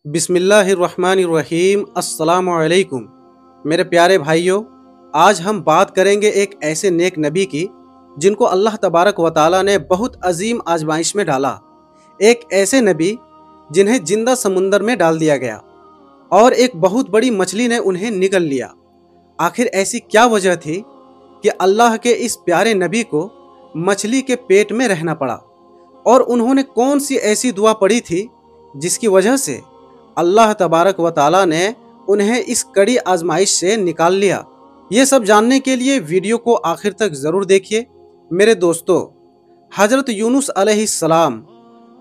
बिस्मिल्लाहिर्रहमानिर्रहीम। अस्सलाम वालेकुम। मेरे प्यारे भाइयों, आज हम बात करेंगे एक ऐसे नेक नबी की जिनको अल्लाह तबारक व तआला ने बहुत अजीम आजमाइश में डाला। एक ऐसे नबी जिन्हें जिंदा समुंदर में डाल दिया गया और एक बहुत बड़ी मछली ने उन्हें निगल लिया। आखिर ऐसी क्या वजह थी कि अल्लाह के इस प्यारे नबी को मछली के पेट में रहना पड़ा, और उन्होंने कौन सी ऐसी दुआ पढ़ी थी जिसकी वजह से अल्लाह तबारक व ताला ने उन्हें इस कड़ी आजमाइश से निकाल लिया। ये सब जानने के लिए वीडियो को आखिर तक ज़रूर देखिए। मेरे दोस्तों, हज़रत यूनुस अलैहिस्सलाम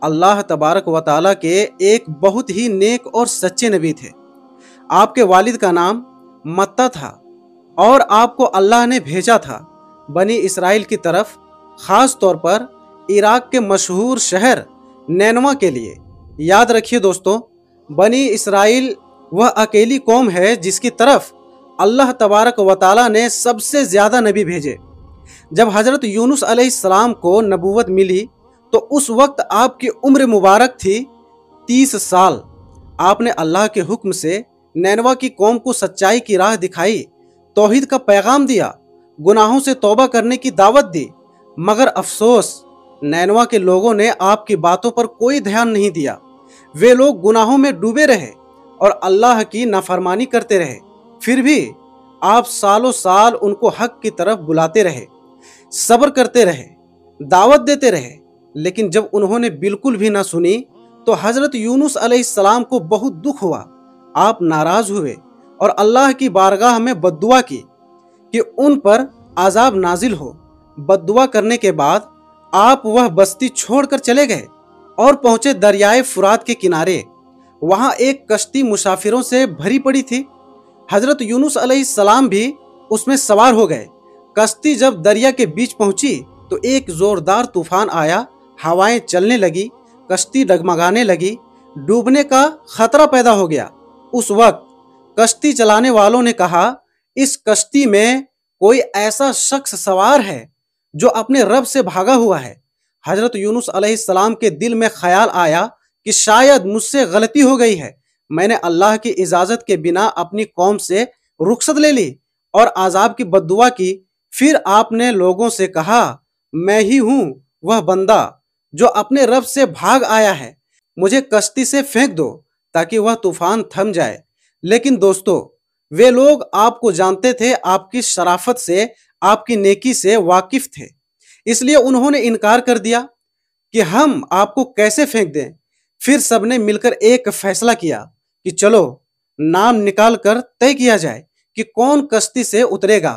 अल्लाह तबारक व ताला के एक बहुत ही नेक और सच्चे नबी थे। आपके वालिद का नाम मत्ता था और आपको अल्लाह ने भेजा था बनी इसराइल की तरफ, ख़ास तौर पर इराक के मशहूर शहर नैनवा के लिए। याद रखिए दोस्तों, बनी इसराइल वह अकेली कौम है जिसकी तरफ अल्लाह तबारक व ताला ने सबसे ज़्यादा नबी भेजे। जब हज़रत यूनुस अलैहिस्सलाम को नबूवत मिली तो उस वक्त आपकी उम्र मुबारक थी 30 साल। आपने अल्लाह के हुक्म से नैनवा की कौम को सच्चाई की राह दिखाई, तौहीद का पैगाम दिया, गुनाहों से तौबा करने की दावत दी। मगर अफसोस, नैनवा के लोगों ने आपकी बातों पर कोई ध्यान नहीं दिया। वे लोग गुनाहों में डूबे रहे और अल्लाह की नाफरमानी करते रहे। फिर भी आप सालों साल उनको हक की तरफ बुलाते रहे, सब्र करते रहे, दावत देते रहे। लेकिन जब उन्होंने बिल्कुल भी ना सुनी तो हज़रत यूनुस अलैहिस्सलाम को बहुत दुख हुआ। आप नाराज हुए और अल्लाह की बारगाह में बद्दुआ की कि उन पर अजाब नाजिल हो। बद्दुआ करने के बाद आप वह बस्ती छोड़कर चले गए और पहुंचे दरियाए फुरात के किनारे। वहां एक कश्ती मुसाफिरों से भरी पड़ी थी। हजरत यूनुस अलैहिस्सलाम भी उसमें सवार हो गए। कश्ती जब दरिया के बीच पहुंची तो एक जोरदार तूफान आया, हवाएं चलने लगी, कश्ती डगमगाने लगी, डूबने का खतरा पैदा हो गया। उस वक्त कश्ती चलाने वालों ने कहा, इस कश्ती में कोई ऐसा शख्स सवार है जो अपने रब से भागा हुआ है। हजरत यूनुस अलैहिस्सलाम के दिल में ख्याल आया कि शायद मुझसे गलती हो गई है, मैंने अल्लाह की इजाजत के बिना अपनी कौम से रुखसत ले ली और अजाब की बद्दुआ की। फिर आपने लोगों से कहा, मैं ही हूं वह बंदा जो अपने रब से भाग आया है, मुझे कश्ती से फेंक दो ताकि वह तूफान थम जाए। लेकिन दोस्तों, वे लोग आपको जानते थे, आपकी शराफत से, आपकी नेकी से वाकिफ थे, इसलिए उन्होंने इनकार कर दिया कि हम आपको कैसे फेंक दें। फिर सबने मिलकर एक फैसला किया कि चलो नाम निकाल कर तय किया जाए कि कौन कश्ती से उतरेगा।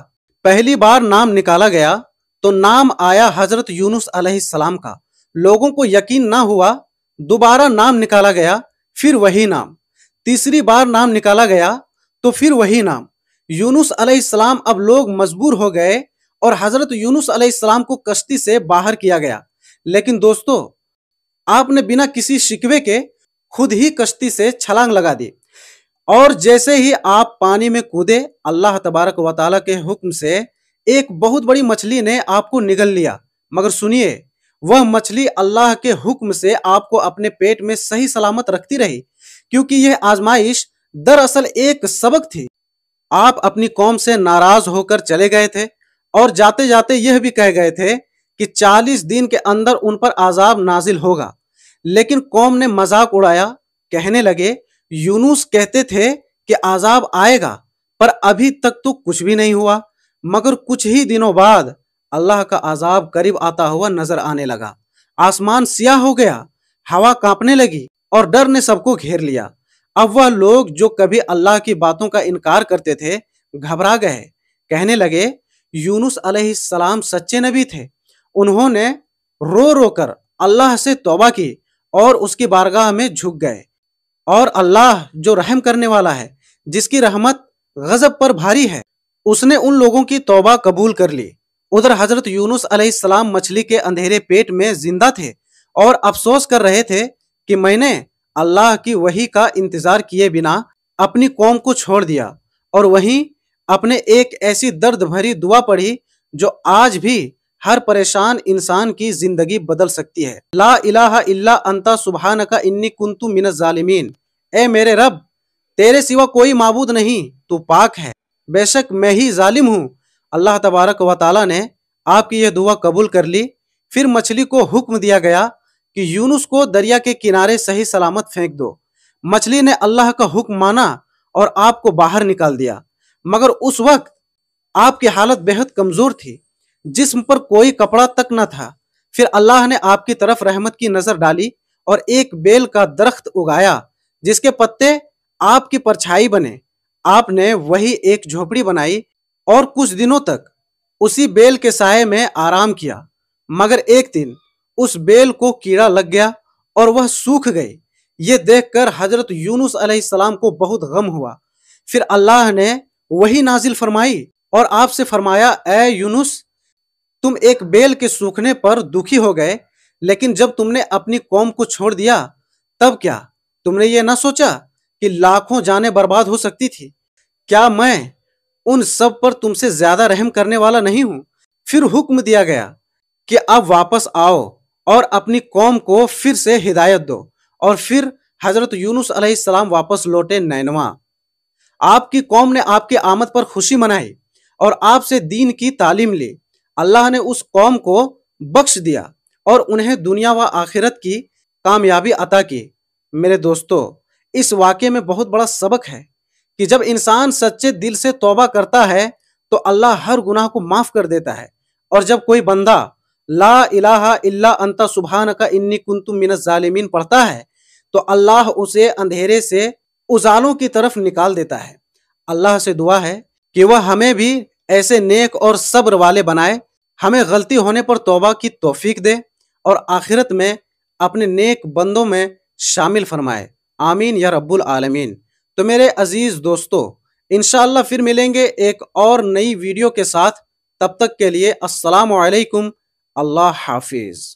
पहली बार नाम निकाला गया तो नाम आया हजरत यूनुस अलैहिस्सलाम का। लोगों को यकीन ना हुआ। दोबारा नाम निकाला गया, फिर वही नाम। तीसरी बार नाम निकाला गया तो फिर वही नाम। यूनुस अलैहिस्सलाम अब लोग मजबूर हो गए और हजरत यूनुस अलैहिस्सलाम को कश्ती से बाहर किया गया। लेकिन दोस्तों, आपने बिना किसी शिकवे के खुद ही कश्ती से छलांग लगा दी और जैसे ही आप पानी में कूदे, अल्लाह तबारक व तआला के हुक्म से एक बहुत बड़ी मछली ने आपको निगल लिया। मगर सुनिए, वह मछली अल्लाह के हुक्म से आपको अपने पेट में सही सलामत रखती रही, क्योंकि यह आजमाइश दरअसल एक सबक थी। आप अपनी कौम से नाराज होकर चले गए थे और जाते जाते यह भी कह गए थे कि 40 दिन के अंदर उन पर अजाब नाजिल होगा। लेकिन कौम ने मजाक उड़ाया, कहने लगे, यूनुस कहते थे कि अजाब आएगा, पर अभी तक तो कुछ भी नहीं हुआ। मगर कुछ ही दिनों बाद अल्लाह का अजाब करीब आता हुआ नजर आने लगा। आसमान सियाह हो गया, हवा कांपने लगी और डर ने सबको घेर लिया। अब वह लोग जो कभी अल्लाह की बातों का इनकार करते थे घबरा गए, कहने लगे, यूनुस अलैहिस्सलाम सच्चे नबी थे। उन्होंने रो रो कर अल्लाह से तौबा की और उसकी बारगाह में झुक गए। और अल्लाह जो रहम करने वाला है, जिसकी रहमत गजब पर भारी है, उसने उन लोगों की तौबा कबूल कर ली। उधर हजरत यूनुस अलैहिस्सलाम मछली के अंधेरे पेट में जिंदा थे और अफसोस कर रहे थे कि मैंने अल्लाह की वही का इंतजार किए बिना अपनी कौम को छोड़ दिया और वहीं अपने एक ऐसी दर्द भरी दुआ पढ़ी जो आज भी हर परेशान इंसान की जिंदगी बदल सकती है। ला इलाहा इल्ला अंता सुब्हानका इन्नी कुन्तु मिनज़ ज़ालिमीन। اے میرے رب، تیرے سوا کوئی معبود نہیں، تو پاک ہے، بے شک میں ہی ظالم ہوں۔ اللہ تبارک و تعالیٰ نے آپ کی یہ دعا قبول کر لی۔ پھر مچھلی کو حکم دیا گیا کہ یونس کو دریا کے کنارے صحیح سلامت پھینک دو۔ مچھلی نے اللہ کا حکم مانا اور آپ کو باہر نکال دیا، مگر اس وقت آپ کی حالت بہت کمزور تھی، جسم پر کوئی کپڑا تک نہ تھا۔ پھر اللہ نے آپ کی طرف رحمت کی نظر ڈالی اور ایک بیل کا درخت اگایا جس کے پتے آپ کی پرچھائی بنے۔ آپ نے وہی ایک جھوپڑی بنائی اور کچھ دنوں تک اسی بیل کے سائے میں آرام کیا، مگر ایک دن اس بیل کو کیڑا لگ گیا اور وہ سوکھ گئی۔ یہ دیکھ کر حضرت یونس علیہ السلام کو بہت غم ہوا۔ پھر اللہ نے وہی نازل فرمائی اور آپ سے فرمایا، اے یونس، تم ایک بیل کے سوکھنے پر دکھی ہو گئے، لیکن جب تم نے اپنی قوم کو چھوڑ دیا تب کیا تم نے یہ نہ سوچا کہ لاکھوں جانیں برباد ہو سکتی تھی؟ کیا میں ان سب پر تم سے زیادہ رحم کرنے والا نہیں ہوں؟ پھر حکم دیا گیا کہ اب واپس آؤ اور اپنی قوم کو پھر سے ہدایت دو، اور پھر حضرت یونس علیہ السلام واپس لوٹے نینوا۔ آپ کی قوم نے آپ کی آمد پر خوشی منائی اور آپ سے دین کی تعلیم لی۔ اللہ نے اس قوم کو بخش دیا اور انہیں دنیا و آخرت کی کامیابی عطا کی۔ میرے دوستو، اس واقعے میں بہت بڑا سبق ہے کہ جب انسان سچے دل سے توبہ کرتا ہے تو اللہ ہر گناہ کو معاف کر دیتا ہے، اور جب کوئی بندہ لا الہ الا انت سبحانک انی کنت من الظالمین پڑھتا ہے تو اللہ اسے اندھیرے سے اجالوں کی طرف نکال دیتا ہے۔ اللہ سے دعا ہے کہ وہ ہمیں بھی ایسے نیک اور صبر والے بنائے، ہمیں غلطی ہونے پر توبہ کی توفیق دے اور آخرت میں اپنے نیک بندوں میں شامل فرمائے۔ آمین یا رب العالمین۔ تو میرے عزیز دوستو، انشاءاللہ پھر ملیں گے ایک اور نئی ویڈیو کے ساتھ۔ تب تک کے لیے السلام علیکم، اللہ حافظ۔